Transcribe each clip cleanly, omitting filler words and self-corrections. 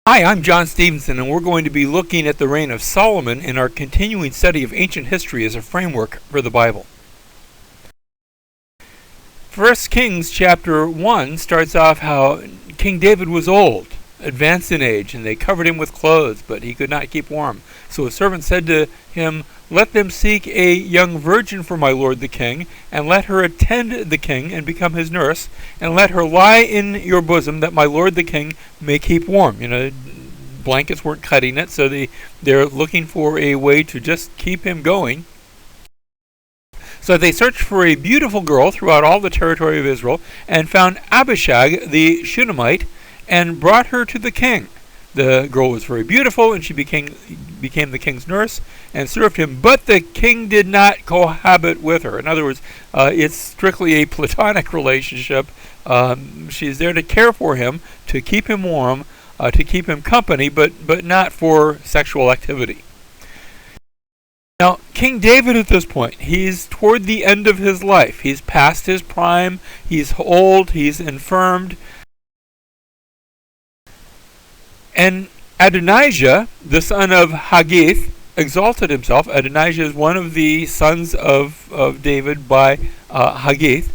Hi, I'm John Stevenson, and we're going to be looking at the reign of Solomon in our continuing study of ancient history as a framework for the Bible. 1 Kings chapter 1 starts off how King David was old, advanced in age, and they covered him with clothes, but he could not keep warm. So a servant said to him, "Let them seek a young virgin for my lord the king, and let her attend the king and become his nurse, and let her lie in your bosom, that my lord the king may keep warm." Blankets weren't cutting it, so they're looking for a way to just keep him going. So they searched for a beautiful girl throughout all the territory of Israel, and found Abishag the Shunammite, and brought her to the king. The girl was very beautiful, and she became the king's nurse and served him. But the king did not cohabit with her. In other words, it's strictly a platonic relationship. She's there to care for him, to keep him warm, to keep him company, but not for sexual activity. Now, King David at this point, he's toward the end of his life. He's past his prime. He's old. He's infirmed. And Adonijah, the son of Haggith, exalted himself. Adonijah is one of the sons of David by Haggith.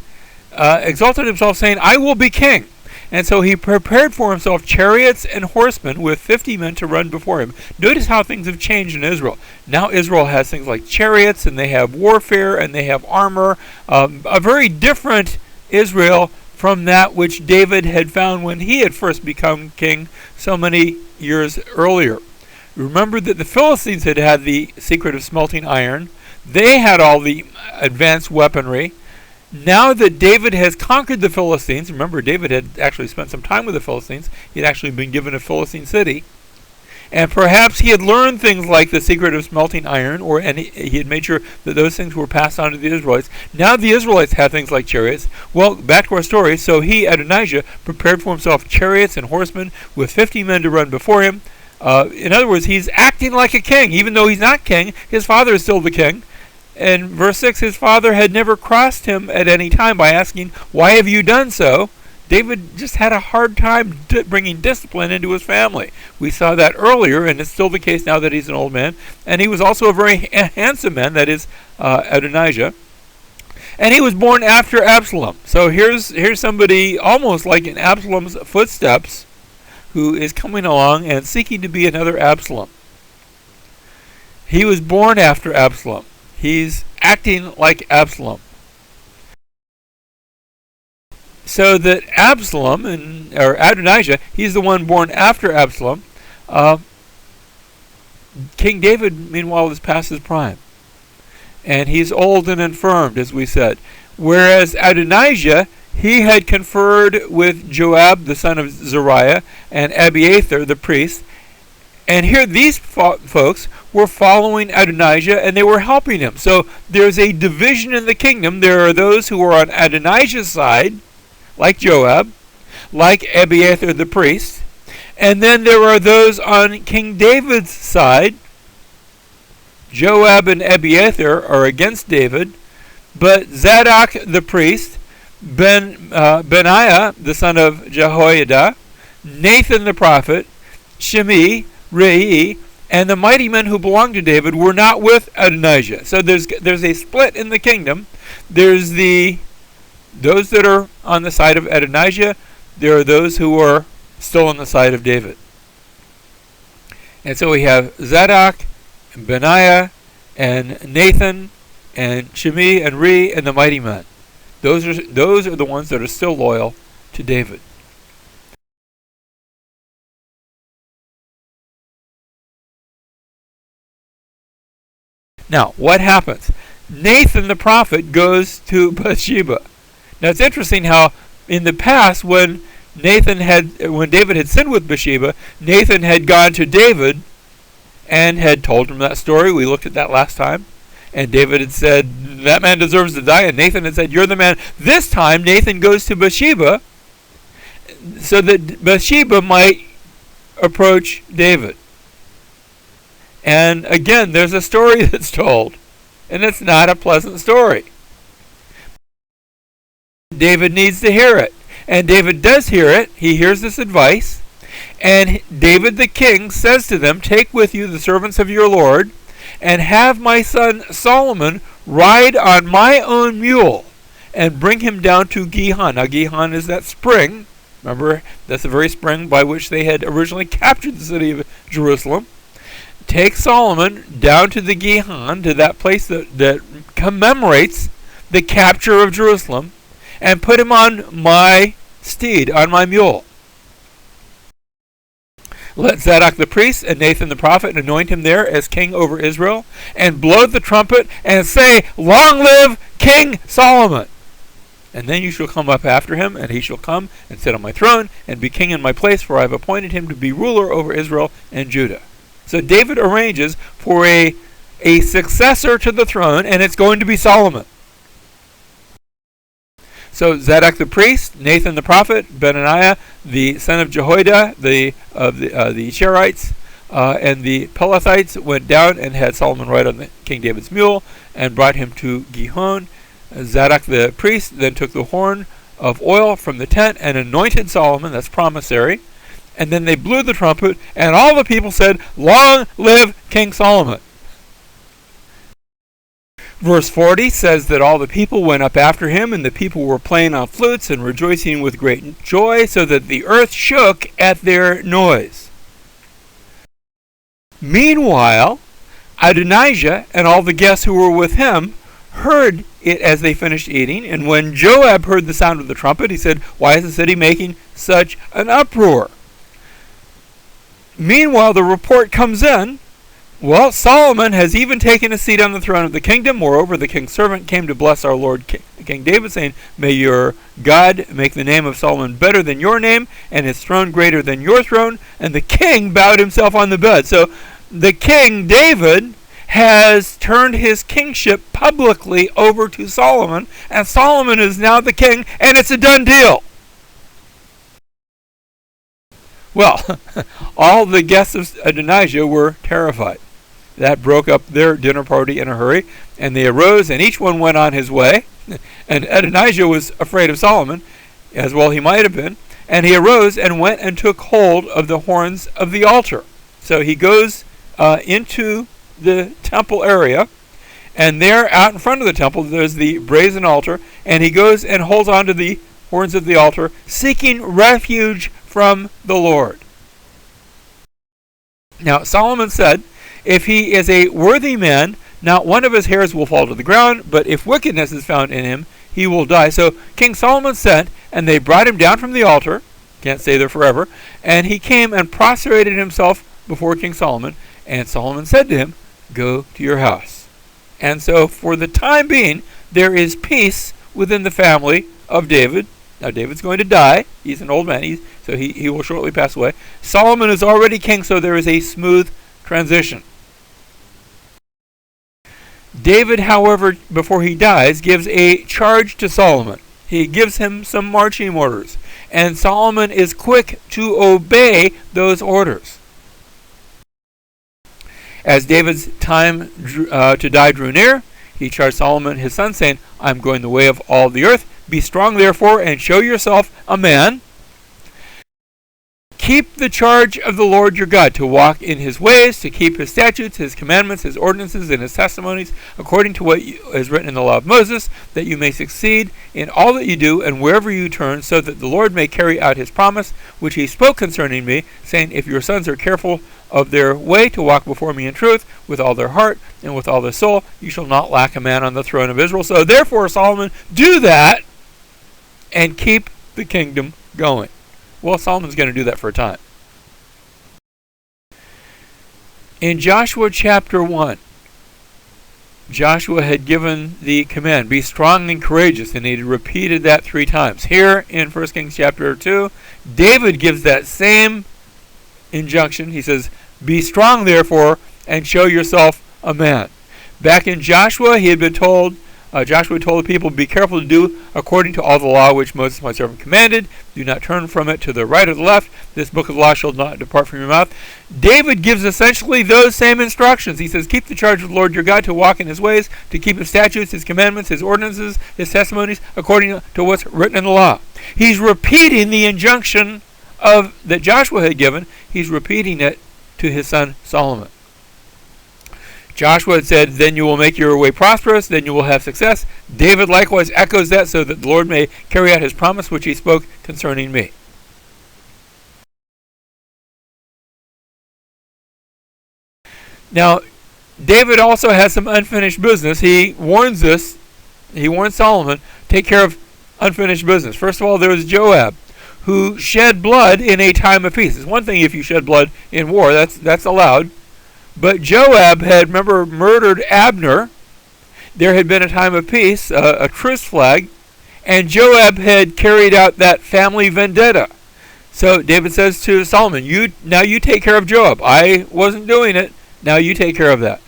Exalted himself, saying, "I will be king." And so he prepared for himself chariots and horsemen with 50 men to run before him. Notice how things have changed in Israel. Now Israel has things like chariots, and they have warfare, and they have armor. A very different Israel from that which David had found when he had first become king so many years earlier. Remember that the Philistines had had the secret of smelting iron. They had all the advanced weaponry. Now that David has conquered the Philistines, remember David had actually spent some time with the Philistines. He had actually been given a Philistine city. And perhaps he had learned things like the secret of smelting iron, and he had made sure that those things were passed on to the Israelites. Now the Israelites had things like chariots. Well, back to our story. So he, Adonijah, prepared for himself chariots and horsemen with 50 men to run before him. In other words, he's acting like a king. Even though he's not king, his father is still the king. In verse 6, his father had never crossed him at any time by asking, "Why have you done so?" David just had a hard time bringing discipline into his family. We saw that earlier, and it's still the case now that he's an old man. And he was also a very handsome man, that is Adonijah. And he was born after Absalom. So here's somebody almost like in Absalom's footsteps, who is coming along and seeking to be another Absalom. He was born after Absalom. He's acting like Absalom. So that Absalom, or Adonijah, he's the one born after Absalom. King David, meanwhile, is past his prime. And he's old and infirmed, as we said. Whereas Adonijah, he had conferred with Joab, the son of Zeruiah, and Abiathar, the priest. And here these folks were following Adonijah, and they were helping him. So there's a division in the kingdom. There are those who are on Adonijah's side, like Joab, like Abiathar the priest. And then there are those on King David's side. Joab and Abiathar are against David, but Zadok the priest, Benaiah the son of Jehoiada, Nathan the prophet, Shimei, Rei, and the mighty men who belonged to David were not with Adonijah. So there's a split in the kingdom. There's those that are on the side of Adonijah. There are those who are still on the side of David. And so we have Zadok, and Benaiah, and Nathan, and Shimei, and Rei, and the mighty men. Those are the ones that are still loyal to David. Now, what happens? Nathan the prophet goes to Bathsheba. Now, it's interesting how in the past, when David had sinned with Bathsheba, Nathan had gone to David and had told him that story. We looked at that last time. And David had said, "That man deserves to die." And Nathan had said, "You're the man." This time, Nathan goes to Bathsheba so that Bathsheba might approach David. And again, there's a story that's told, and it's not a pleasant story. David needs to hear it. And David does hear it. He hears this advice. And David the king says to them, take with you the servants of your Lord, and have my son Solomon ride on my own mule, and bring him down to Gihon. Now Gihon is that spring. Remember, that's the very spring by which they had originally captured the city of Jerusalem. Take Solomon down to the Gihon, to that place that commemorates the capture of Jerusalem, and put him on my steed, on my mule. Let Zadok the priest and Nathan the prophet anoint him there as king over Israel, and blow the trumpet and say, long live King Solomon! And then you shall come up after him, and he shall come and sit on my throne, and be king in my place, for I have appointed him to be ruler over Israel and Judah. So David arranges for a successor to the throne, and it's going to be Solomon. So Zadok the priest, Nathan the prophet, Benaiah the son of Jehoiada, the Sherites, and the Pelethites went down and had Solomon ride on King David's mule and brought him to Gihon. Zadok the priest then took the horn of oil from the tent and anointed Solomon, that's promissory, and then they blew the trumpet, and all the people said, long live King Solomon. Verse 40 says that all the people went up after him, and the people were playing on flutes and rejoicing with great joy, so that the earth shook at their noise. Meanwhile, Adonijah and all the guests who were with him heard it as they finished eating, and when Joab heard the sound of the trumpet, he said, why is the city making such an uproar? Meanwhile, the report comes in, well, Solomon has even taken a seat on the throne of the kingdom. Moreover, the king's servant came to bless our Lord King David, saying, may your God make the name of Solomon better than your name, and his throne greater than your throne. And the king bowed himself on the bed. So the king, David, has turned his kingship publicly over to Solomon, and Solomon is now the king, and it's a done deal. Well, all the guests of Adonijah were terrified. That broke up their dinner party in a hurry, and they arose, and each one went on his way. And Adonijah was afraid of Solomon, as well he might have been, and he arose and went and took hold of the horns of the altar. So he goes into the temple area, and there out in front of the temple there's the brazen altar, and he goes and holds on to the horns of the altar, seeking refuge from the Lord. Now Solomon said, if he is a worthy man, not one of his hairs will fall to the ground, but if wickedness is found in him, he will die. So King Solomon sent, and they brought him down from the altar, can't stay there forever, and he came and prostrated himself before King Solomon, and Solomon said to him, go to your house. And so for the time being, there is peace within the family of David. Now David's going to die. He's an old man, so he will shortly pass away. Solomon is already king, so there is a smooth transition. David, however, before he dies, gives a charge to Solomon. He gives him some marching orders, and Solomon is quick to obey those orders. As David's time to die drew near, he charged Solomon his son, saying, I'm going the way of all the earth. Be strong, therefore, and show yourself a man. Keep the charge of the Lord your God, to walk in his ways, to keep his statutes, his commandments, his ordinances, and his testimonies, according to what is written in the law of Moses, that you may succeed in all that you do and wherever you turn, so that the Lord may carry out his promise, which he spoke concerning me, saying, if your sons are careful of their way to walk before me in truth, with all their heart and with all their soul, you shall not lack a man on the throne of Israel. So therefore, Solomon, do that and keep the kingdom going. Well, Solomon's going to do that for a time. In Joshua chapter 1, Joshua had given the command, be strong and courageous, and he had repeated that 3 times. Here in 1 Kings chapter 2, David gives that same injunction. He says, be strong, therefore, and show yourself a man. Back in Joshua, he had been told, Joshua told the people, be careful to do according to all the law which Moses my servant commanded. Do not turn from it to the right or the left. This book of the law shall not depart from your mouth. David gives essentially those same instructions. He says, keep the charge of the Lord your God, to walk in his ways, to keep his statutes, his commandments, his ordinances, his testimonies, according to what's written in the law. He's repeating the injunction that Joshua had given, he's repeating it to his son Solomon. Joshua had said, then you will make your way prosperous, then you will have success. David likewise echoes that, so that the Lord may carry out his promise which he spoke concerning me. Now, David also has some unfinished business. He warns Solomon, take care of unfinished business. First of all, there was Joab, who shed blood in a time of peace. It's one thing if you shed blood in war, that's allowed. But Joab had, remember, murdered Abner. There had been a time of peace, a truce flag, and Joab had carried out that family vendetta. So David says to Solomon, now you take care of Joab. I wasn't doing it. Now you take care of that.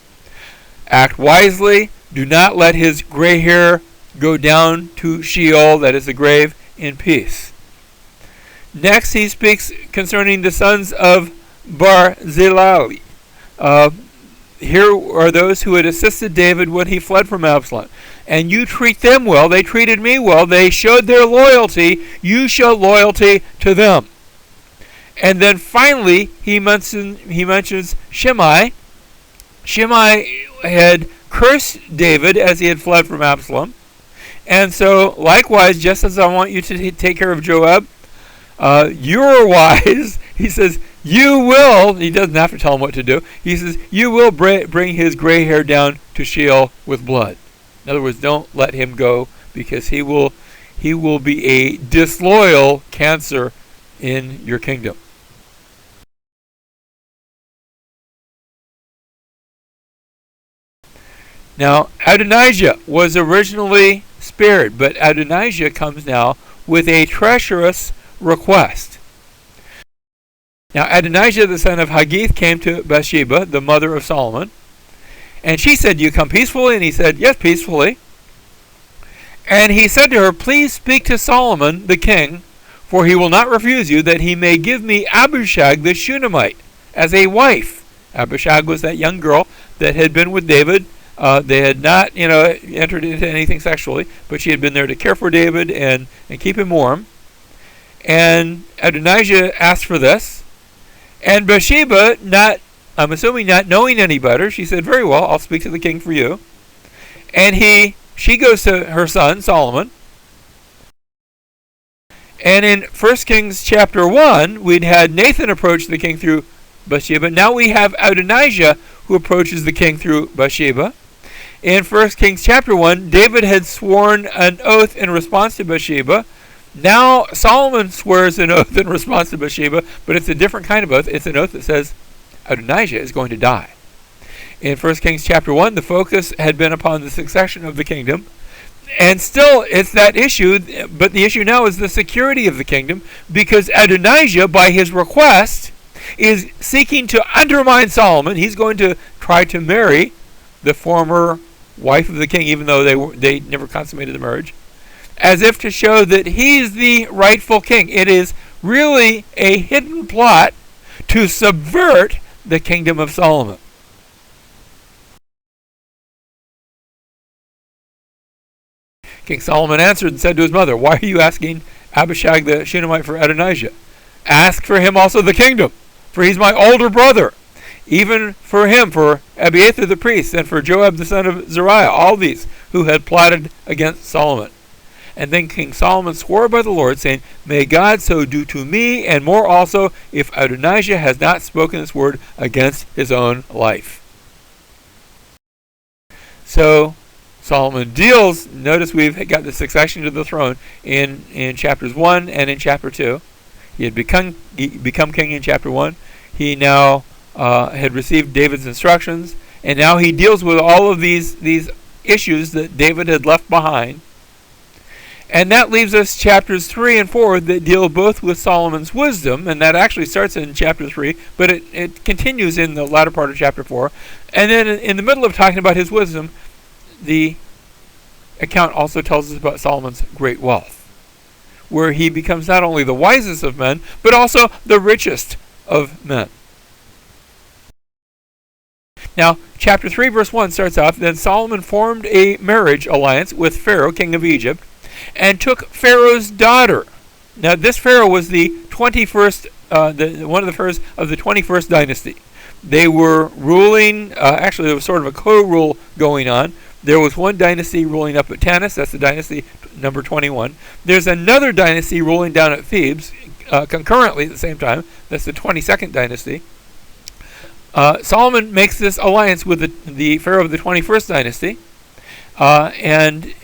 Act wisely. Do not let his gray hair go down to Sheol, that is the grave, in peace. Next, he speaks concerning the sons of Barzillai. Here are those who had assisted David when he fled from Absalom. And you treat them well. They treated me well. They showed their loyalty. You show loyalty to them. And then finally, he mentions Shimei. Shimei had cursed David as he had fled from Absalom. And so, likewise, just as I want you to take care of Joab, you're wise. He says, you will, he doesn't have to tell him what to do. He says, you will bring his gray hair down to Sheol with blood. In other words, don't let him go, because he will be a disloyal cancer in your kingdom. Now, Adonijah was originally spared, but Adonijah comes now with a treacherous request. Now, Adonijah, the son of Haggith, came to Bathsheba, the mother of Solomon, and she said, "Do you come peacefully?" And he said, "Yes, peacefully." And he said to her, "Please speak to Solomon, the king, for he will not refuse you, that he may give me Abishag the Shunammite as a wife." Abishag was that young girl that had been with David. They had not, entered into anything sexually, but she had been there to care for David and keep him warm. And Adonijah asked for this. And Bathsheba, I'm assuming not knowing any better, she said, "Very well, I'll speak to the king for you." And she goes to her son, Solomon. And in 1 Kings chapter 1, we'd had Nathan approach the king through Bathsheba. Now we have Adonijah who approaches the king through Bathsheba. In 1 Kings chapter 1, David had sworn an oath in response to Bathsheba. Now Solomon swears an oath in response to Bathsheba, but it's a different kind of oath. It's an oath that says Adonijah is going to die. In 1 Kings chapter 1, the focus had been upon the succession of the kingdom. And still, it's that issue, but the issue now is the security of the kingdom, because Adonijah, by his request, is seeking to undermine Solomon. He's going to try to marry the former wife of the king, even though they never consummated the marriage, as if to show that he's the rightful king. It is really a hidden plot to subvert the kingdom of Solomon. King Solomon answered and said to his mother, "Why are you asking Abishag the Shunammite for Adonijah? Ask for him also the kingdom, for he's my older brother. Even for him, for Abiathar the priest, and for Joab the son of Zeruiah, all these who had plotted against Solomon." And then King Solomon swore by the Lord, saying, "May God so do to me, and more also, if Adonijah has not spoken this word against his own life." So Solomon deals. Notice we've got the succession to the throne in chapters 1 and in chapter 2. He had become king in chapter 1. He now had received David's instructions, and now he deals with all of these issues that David had left behind. And that leaves us chapters 3 and 4 that deal both with Solomon's wisdom, and that actually starts in chapter 3, but it continues in the latter part of chapter 4. And then in the middle of talking about his wisdom, the account also tells us about Solomon's great wealth, where he becomes not only the wisest of men, but also the richest of men. Now, chapter 3, verse 1 starts off, "Then Solomon formed a marriage alliance with Pharaoh, king of Egypt, and took Pharaoh's daughter." Now, this Pharaoh was the 21st, one of the first of the 21st dynasty. They were ruling. Actually, there was sort of a co-rule going on. There was one dynasty ruling up at Tanis. That's the dynasty number 21. There's another dynasty ruling down at Thebes concurrently at the same time. That's the 22nd dynasty. Solomon makes this alliance with the pharaoh of the 21st dynasty and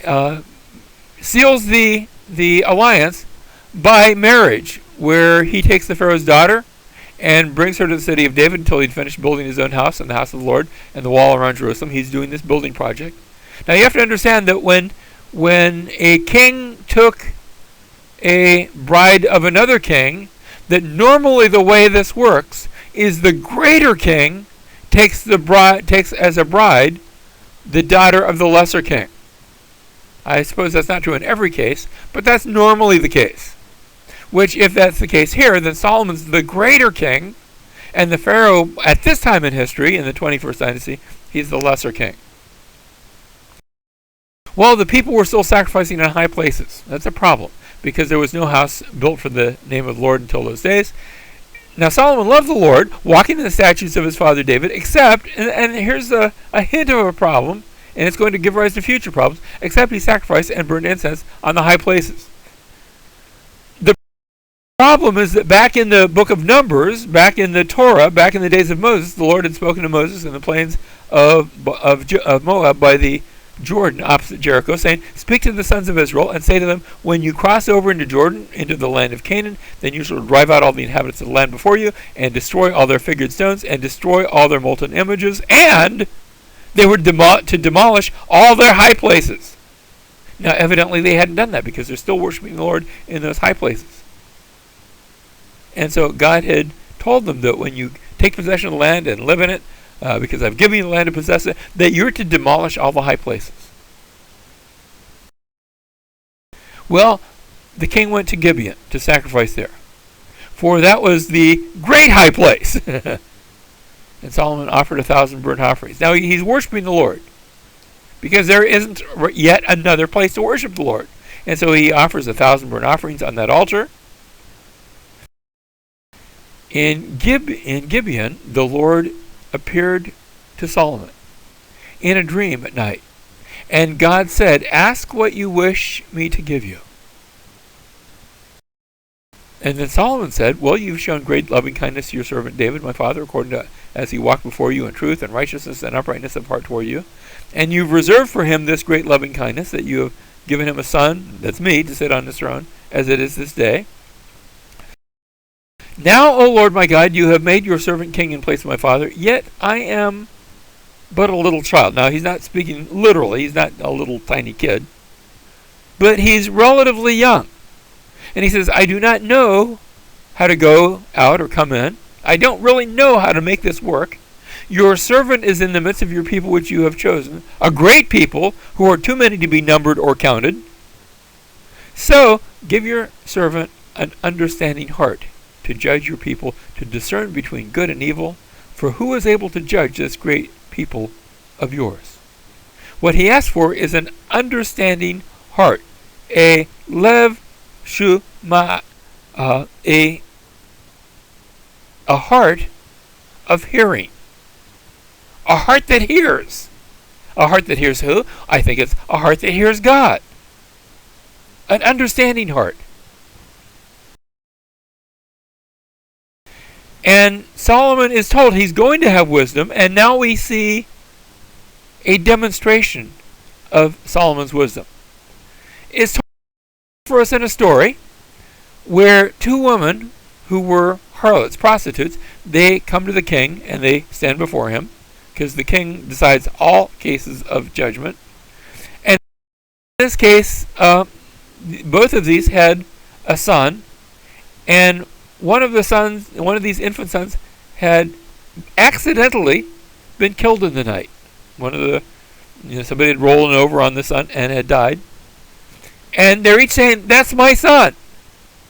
seals the alliance by marriage, where he takes the pharaoh's daughter and brings her to the city of David until he'd finished building his own house and the house of the Lord and the wall around Jerusalem. He's doing this building project. Now you have to understand that when a king took a bride of another king, that normally the way this works is the greater king takes as a bride the daughter of the lesser king. I suppose that's not true in every case, but that's normally the case. Which, if that's the case here, then Solomon's the greater king, and the pharaoh at this time in history, in the 21st dynasty, he's the lesser king. Well, the people were still sacrificing in high places. That's a problem, because there was no house built for the name of the Lord until those days. Now, Solomon loved the Lord, walking in the statutes of his father David, except, and here's a hint of a problem, and it's going to give rise to future problems, except he sacrificed and burned incense on the high places. The problem is that back in the book of Numbers, back in the Torah, back in the days of Moses, the Lord had spoken to Moses in the plains of Moab by the Jordan, opposite Jericho, saying, "Speak to the sons of Israel and say to them, when you cross over into Jordan, into the land of Canaan, then you shall drive out all the inhabitants of the land before you, and destroy all their figured stones, and destroy all their molten images, and they were to demolish all their high places." Now, evidently they hadn't done that, because they're still worshiping the Lord in those high places. And so God had told them that when you take possession of the land and live in it, because I've given you the land to possess it, that you're to demolish all the high places. Well, the king went to Gibeon to sacrifice there, for that was the great high place. And Solomon offered 1,000 burnt offerings. Now he's worshiping the Lord, because there isn't yet another place to worship the Lord. And so he offers 1,000 burnt offerings on that altar. In Gibeon, the Lord appeared to Solomon in a dream at night. And God said, "Ask what you wish me to give you." And then Solomon said, "Well, you've shown great loving kindness to your servant David, my father, according to as he walked before you in truth and righteousness and uprightness of heart toward you. And you've reserved for him this great loving kindness, that you have given him a son, that's me, to sit on his throne, as it is this day. Now, O Lord my God, you have made your servant king in place of my father, yet I am but a little child." Now, he's not speaking literally, he's not a little tiny kid, but he's relatively young. And he says, "I do not know how to go out or come in. I don't really know how to make this work. Your servant is in the midst of your people which you have chosen, a great people who are too many to be numbered or counted. So give your servant an understanding heart to judge your people, to discern between good and evil, for who is able to judge this great people of yours?" What he asked for is an understanding heart, a lev shuma, a heart of hearing, a heart that hears. A heart that hears who? I think it's a heart that hears God. An understanding heart. And Solomon is told he's going to have wisdom, and now we see a demonstration of Solomon's wisdom. It's told for us in a story where two women who were harlots, prostitutes, they come to the king and they stand before him, because the king decides all cases of judgment. And in this case, both of these had a son, and one of these infant sons had accidentally been killed in the night. Somebody had rolled over on the son and had died. And they're each saying, "That's my son.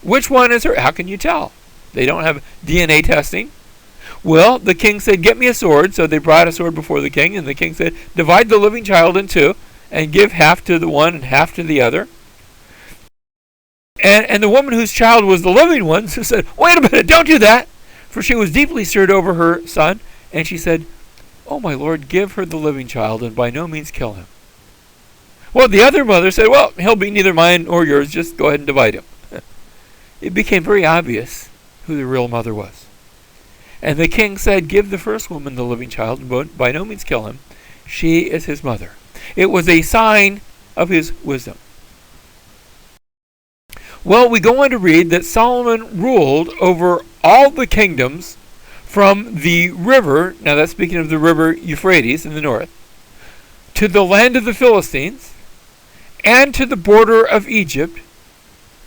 Which one is her?" How can you tell? They don't have DNA testing. Well, the king said, "Get me a sword." So they brought a sword before the king, and the king said, "Divide the living child in two, and give half to the one and half to the other." And the woman whose child was the living one said, "Wait a minute, don't do that." For she was deeply stirred over her son, and she said, "Oh, my lord, give her the living child, and by no means kill him." Well, the other mother said, "Well, he'll be neither mine nor yours, just go ahead and divide him." It became very obvious who the real mother was. And the king said, "Give the first woman the living child, and by no means kill him. She is his mother." It was a sign of his wisdom. Well, we go on to read that Solomon ruled over all the kingdoms from the river, now that's speaking of the river Euphrates in the north, to the land of the Philistines, and to the border of Egypt,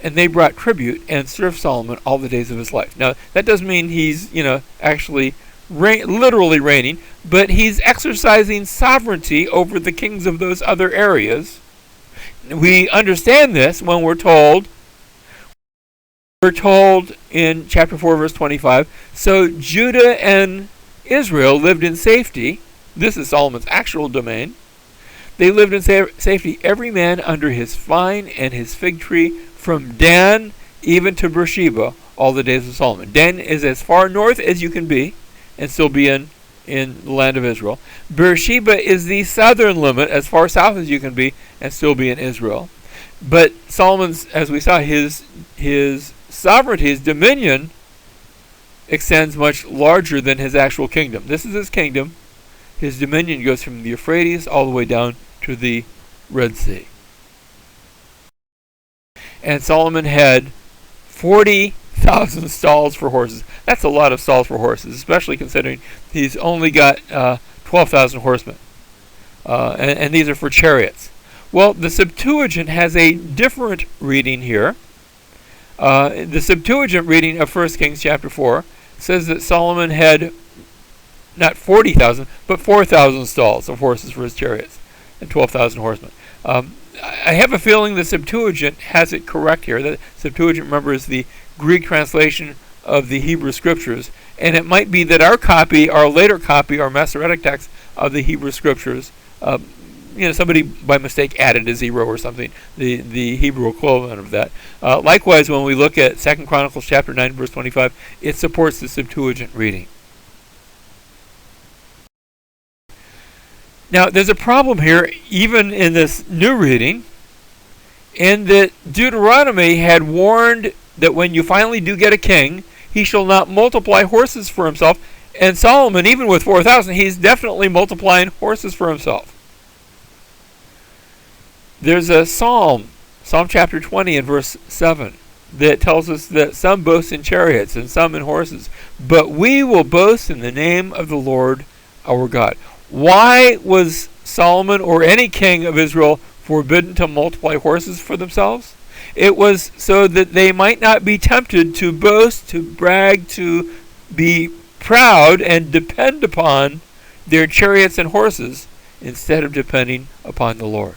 and they brought tribute and served Solomon all the days of his life. Now, that doesn't mean he's, actually literally reigning, but he's exercising sovereignty over the kings of those other areas. We understand this when we're told in chapter 4, verse 25, so Judah and Israel lived in safety. This is Solomon's actual domain. They lived in safety, every man under his vine and his fig tree, from Dan even to Beersheba, all the days of Solomon. Dan is as far north as you can be, and still be in the land of Israel. Beersheba is the southern limit, as far south as you can be, and still be in Israel. But Solomon's, as we saw, his sovereignty, his dominion, extends much larger than his actual kingdom. This is his kingdom. His dominion goes from the Euphrates all the way down to the Red Sea. And Solomon had 40,000 stalls for horses. That's a lot of stalls for horses, especially considering he's only got 12,000 horsemen. And these are for chariots. Well, the Septuagint has a different reading here. The Septuagint reading of 1 Kings chapter 4 says that Solomon had not 40,000, but 4,000 stalls of horses for his chariots and 12,000 horsemen. I have a feeling the Septuagint has it correct here. The Septuagint, remember, is the Greek translation of the Hebrew Scriptures, and it might be that our later copy, our Masoretic text of the Hebrew Scriptures, somebody by mistake added a zero or something, the Hebrew equivalent of that. Likewise, when we look at 2 Chronicles chapter 9, verse 25, it supports the Septuagint reading. Now, there's a problem here, even in this new reading, in that Deuteronomy had warned that when you finally do get a king, he shall not multiply horses for himself. And Solomon, even with 4,000, he's definitely multiplying horses for himself. There's a Psalm chapter 20 and verse 7, that tells us that some boast in chariots and some in horses, but we will boast in the name of the Lord our God. Why was Solomon or any king of Israel forbidden to multiply horses for themselves? It was so that they might not be tempted to boast, to brag, to be proud and depend upon their chariots and horses instead of depending upon the Lord.